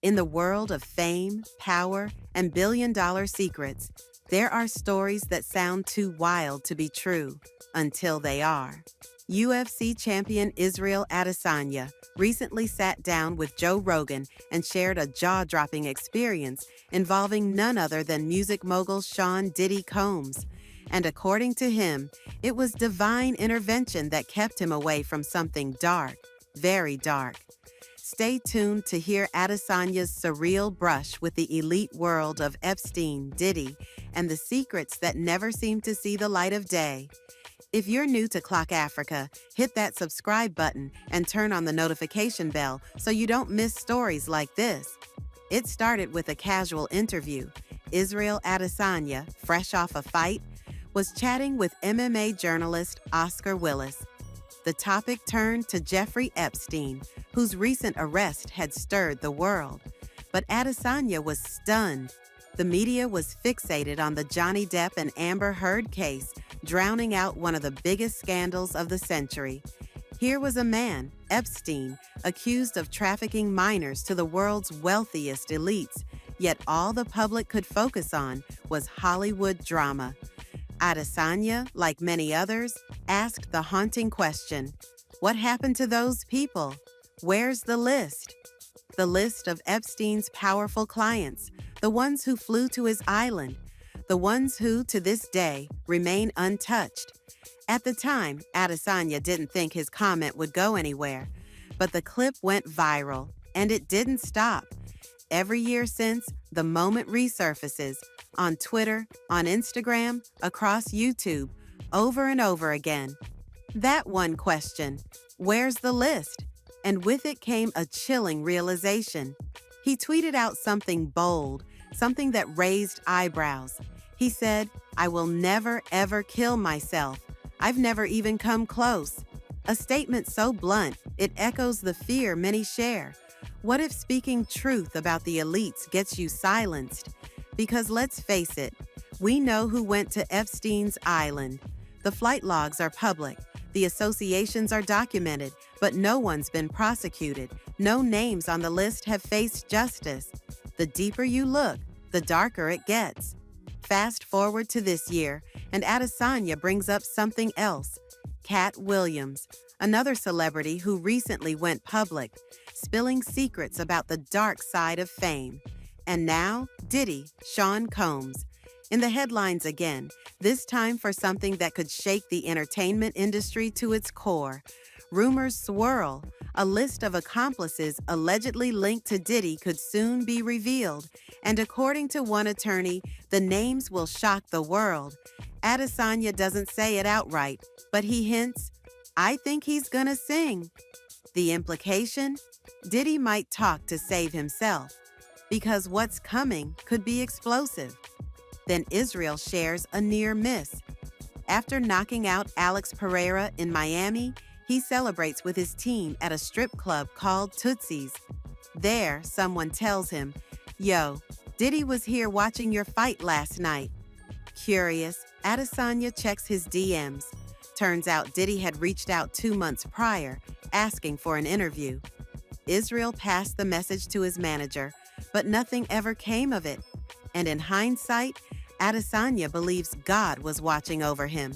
In the world of fame, power, and billion-dollar secrets, there are stories that sound too wild to be true until they are. UFC champion Israel Adesanya recently sat down with Joe Rogan and shared a jaw-dropping experience involving none other than music mogul Diddy Combs. And according to him, it was divine intervention that kept him away from something dark, very dark. Stay tuned to hear Adesanya's surreal brush with the elite world of Epstein, Diddy, and the secrets that never seem to see the light of day. If you're new to Clock Africa, hit that subscribe button and turn on the notification bell so you don't miss stories like this. It started with a casual interview. Israel Adesanya, fresh off a fight, was chatting with MMA journalist Oscar Willis. The topic turned to Jeffrey Epstein, whose recent arrest had stirred the world. But Adesanya was stunned. The media was fixated on the Johnny Depp and Amber Heard case, drowning out one of the biggest scandals of the century. Here was a man, Epstein, accused of trafficking minors to the world's wealthiest elites, yet all the public could focus on was Hollywood drama. Adesanya, like many others, asked the haunting question, what happened to those people? Where's the list? The list of Epstein's powerful clients, the ones who flew to his island, the ones who, to this day, remain untouched. At the time, Adesanya didn't think his comment would go anywhere, but the clip went viral, and it didn't stop. Every year since, the moment resurfaces on Twitter, on Instagram, across YouTube, over and over again. That one question, where's the list? And with it came a chilling realization. He tweeted out something bold, something that raised eyebrows. He said, I will never ever kill myself. I've never even come close. A statement so blunt, it echoes the fear many share. What if speaking truth about the elites gets you silenced? Because let's face it, we know who went to Epstein's island. The flight logs are public, the associations are documented, but no one's been prosecuted. No names on the list have faced justice. The deeper you look, the darker it gets. Fast forward to this year, and Adesanya brings up something else. Cat Williams, another celebrity who recently went public, spilling secrets about the dark side of fame. And now, Diddy, Sean Combs. In the headlines again, this time for something that could shake the entertainment industry to its core. Rumors swirl. A list of accomplices allegedly linked to Diddy could soon be revealed. And according to one attorney, the names will shock the world. Adesanya doesn't say it outright, but he hints, I think he's gonna sing. The implication? Diddy might talk to save himself, because what's coming could be explosive. Then Israel shares a near miss. After knocking out Alex Pereira in Miami, he celebrates with his team at a strip club called Tootsie's. There, someone tells him, Yo, Diddy was here watching your fight last night. Curious, Adesanya checks his DMs. Turns out Diddy had reached out 2 months prior, asking for an interview. Israel passed the message to his manager, but nothing ever came of it. And in hindsight, Adesanya believes God was watching over him.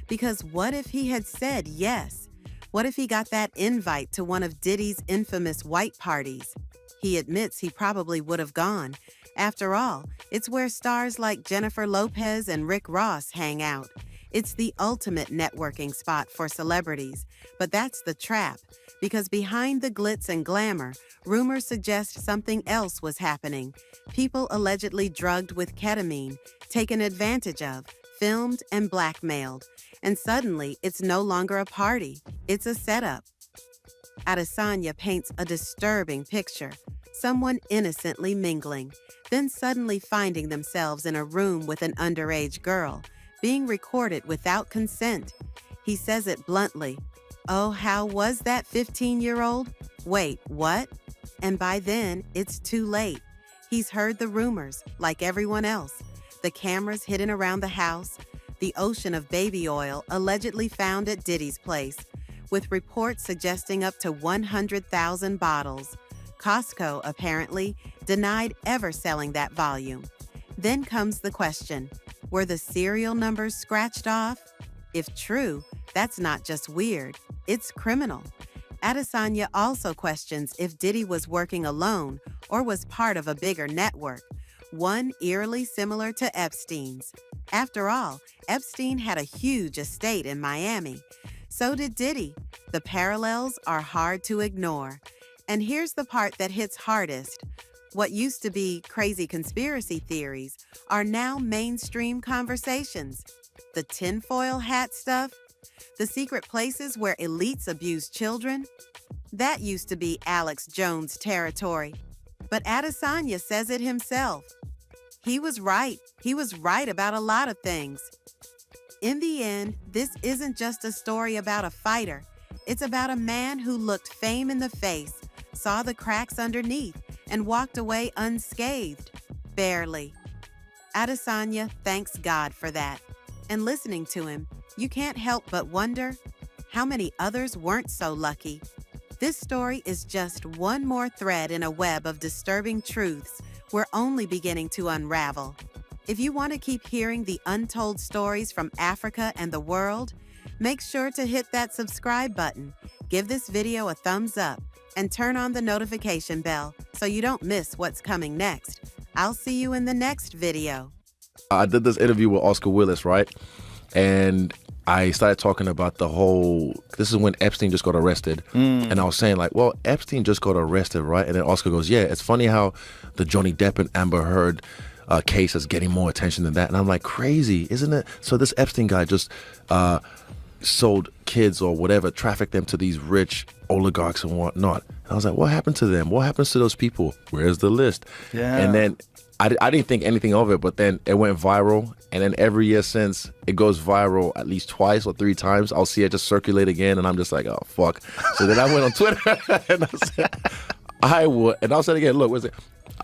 Because what if he had said yes? What if he got that invite to one of Diddy's infamous white parties? He admits he probably would have gone. After all, it's where stars like Jennifer Lopez and Rick Ross hang out. It's the ultimate networking spot for celebrities. But that's the trap, because behind the glitz and glamour, rumors suggest something else was happening. People allegedly drugged with ketamine, taken advantage of, filmed and blackmailed. And suddenly, it's no longer a party, it's a setup. Adesanya paints a disturbing picture. Someone innocently mingling, then suddenly finding themselves in a room with an underage girl, being recorded without consent. He says it bluntly. Oh, how was that 15-year-old? Wait, what? And by then, it's too late. He's heard the rumors, like everyone else. The cameras hidden around the house, the ocean of baby oil allegedly found at Diddy's place, with reports suggesting up to 100,000 bottles. Costco, apparently, denied ever selling that volume. Then comes the question, were the serial numbers scratched off? If true, that's not just weird, it's criminal. Adesanya also questions if Diddy was working alone or was part of a bigger network, one eerily similar to Epstein's. After all, Epstein had a huge estate in Miami. So did Diddy. The parallels are hard to ignore. And here's the part that hits hardest. What used to be crazy conspiracy theories are now mainstream conversations. The tinfoil hat stuff, the secret places where elites abuse children, that used to be Alex Jones territory. But Adesanya says it himself. He was right. He was right about a lot of things. In the end, this isn't just a story about a fighter. It's about a man who looked fame in the face, saw the cracks underneath, and walked away unscathed. Barely. Adesanya thanks God for that. And listening to him, you can't help but wonder how many others weren't so lucky. This story is just one more thread in a web of disturbing truths we're only beginning to unravel. If you want to keep hearing the untold stories from Africa and the world, make sure to hit that subscribe button, give this video a thumbs up, and turn on the notification bell so you don't miss what's coming next. I'll see you in the next video. I did this interview with Oscar Willis, right? And I started talking about the whole, this is when Epstein just got arrested. And I was saying like, well, Epstein just got arrested, right? And then Oscar goes, yeah, it's funny how the Johnny Depp and Amber Heard case is getting more attention than that. And I'm like, crazy, isn't it? So this Epstein guy just sold kids or whatever, trafficked them to these rich oligarchs and whatnot. And I was like, what happened to them? What happens to those people? Where's the list? Yeah. And then I didn't think anything of it, but then it went viral. And then every year since, it goes viral at least twice or three times. I'll see it just circulate again, and I'm just like, oh, fuck. So then I went on Twitter, and I said, I'll say it again, look,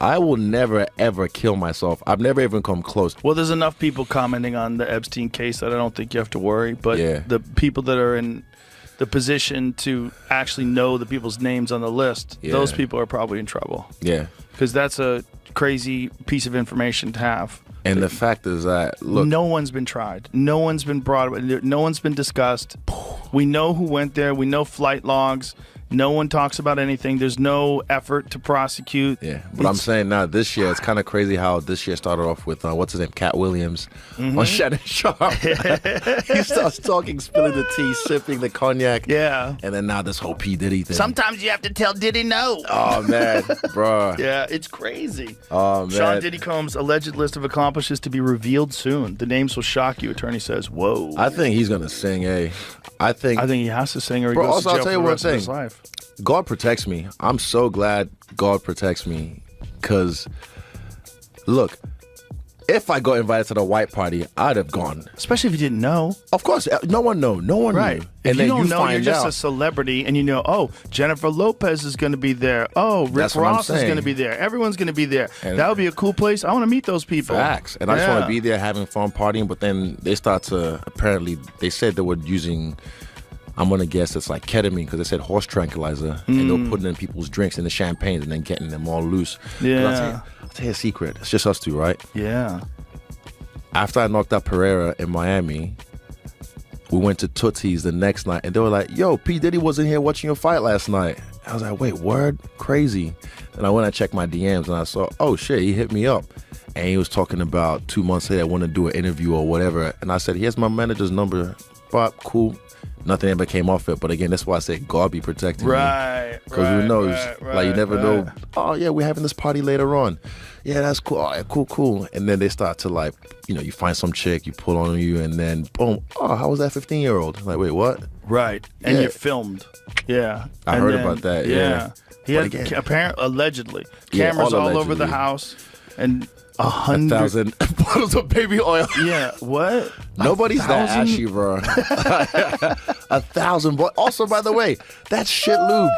I will never, ever kill myself. I've never even come close. Well, there's enough people commenting on the Epstein case that I don't think you have to worry. But Yeah. the people that are in the position to actually know the people's names on the list, those people are probably in trouble. Yeah. Because that's a crazy piece of information to have. And the fact is that, look. No one's been tried. No one's been brought. No one's been discussed. We know who went there. We know flight logs. No one talks about anything. There's no effort to prosecute. Yeah, but I'm saying now this year, it's kind of crazy how this year started off with, what's his name, Cat Williams on Shannon Sharp. He starts talking, spilling the tea, sipping the cognac. Yeah. And then now this whole P. Diddy thing. Sometimes you have to tell Diddy no. Oh, man, bro. Yeah, it's crazy. Oh, man. Sean Diddy Combs' alleged list of accomplishments to be revealed soon. The names will shock you, attorney says. Whoa. I think he's going to sing, I think he has to sing or he Bro, goes also, to I'll jail tell you for the one rest of his thing. life. God protects me. I'm so glad God protects me. Because, look, if I got invited to the white party, I'd have gone. Especially if you didn't know. Of course, no one knew. No one Right. knew. If And then you don't you know, find you're just out. a celebrity, and you know, oh, Jennifer Lopez is going to be there. Oh, Rick That's what I'm Ross is saying. going to be there. Everyone's going to be there. And- That would be a cool place. I want to meet those people. Facts. And I just want Yeah. to be there having fun partying, but then they start to, apparently, they said they were using, I'm going to guess it's like ketamine, because they said horse tranquilizer, and they were putting in people's drinks in the champagnes and then getting them all loose. 'Cause Yeah. I'll tell you a secret. It's just us two, right? Yeah. After I knocked out Pereira in Miami, we went to Tootsie's the next night, and they were like, yo, P. Diddy wasn't here watching your fight last night. I was like, wait, word? Crazy. And I went and checked my DMs, and I saw, oh, shit, he hit me up. And he was talking about 2 months later, I want to do an interview or whatever. And I said, here's my manager's number. Bob, cool. Nothing ever came off it. But again, that's why I say God be protecting me. Right. Because who knows? Like, you never know. Oh, yeah, we're having this party later on. Yeah, that's cool. Oh, yeah, cool. And then they start to, like, you find some chick, you pull on you, and then, boom. Oh, how was that 15-year-old? Like, wait, what? Right. And Yeah. you're filmed. Yeah. I And heard then- about that, yeah. He But had, again- apparently, allegedly, Yeah, cameras all over allegedly. the house, and 100. 1,000 bottles of baby oil. Yeah. What? Nobody's that 1,000? ashy, bro. 1,000. Also, by the way, that's shit lube.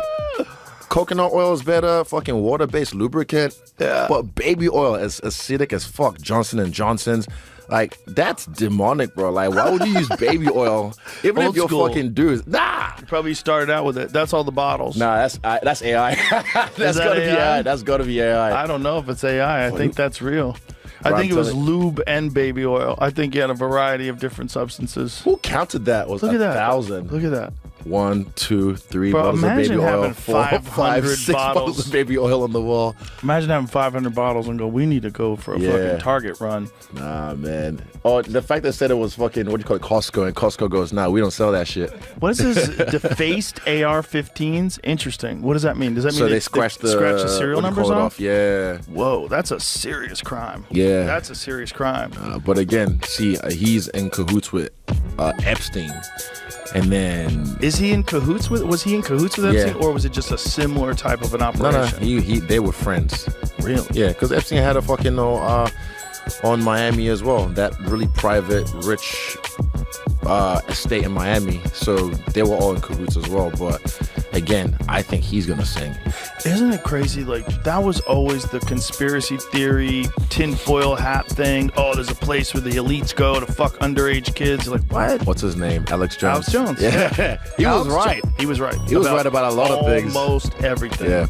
Coconut oil is better. Fucking water-based lubricant. Yeah. But baby oil is acidic as fuck. Johnson & Johnson's. Like, that's demonic, bro. Like, why would you use baby oil? Even Old if you're school. fucking dudes. Nah. You probably started out with it. That's all the bottles. Nah, that's AI. That's that gotta be AI? AI. That's gotta be AI. I don't know if it's AI. I think that's real. I Bro, think it I'm was telling lube and baby oil. I think you had a variety of different substances. Who counted that? Was Look at that. 1,000. Look at that. 1, 2, 3 Bro, bottles of baby imagine oil. having 4, 5, 500 6 bottles bottles. of baby oil on the wall. Imagine having 500 bottles and go, we need to go for a fucking Target run. Nah, man. Oh, the fact that said it was fucking, what do you call it, Costco, and Costco goes, nah, we don't sell that shit. What is this? Defaced AR-15s? Interesting. What does that mean? Does that mean So they scratch the serial what do you numbers call it off? Yeah. Whoa, that's a serious crime. Yeah. That's a serious crime. But again, see, he's in cahoots with Epstein. And then Was he in cahoots with Epstein, Yeah. or was it just a similar type of an no, operation? they were friends. Really? Yeah, because Epstein had a fucking on Miami as well. That really private, rich estate in Miami. So they were all in cahoots as well. But again, I think he's gonna sing. Isn't it crazy? Like, that was always the conspiracy theory, tinfoil hat thing. Oh, there's a place where the elites go to fuck underage kids. Like, what? What's his name? Alex Jones. Alex Jones. Yeah, he was Alex right. He was right. He was right about a lot of things. Almost everything. Yeah.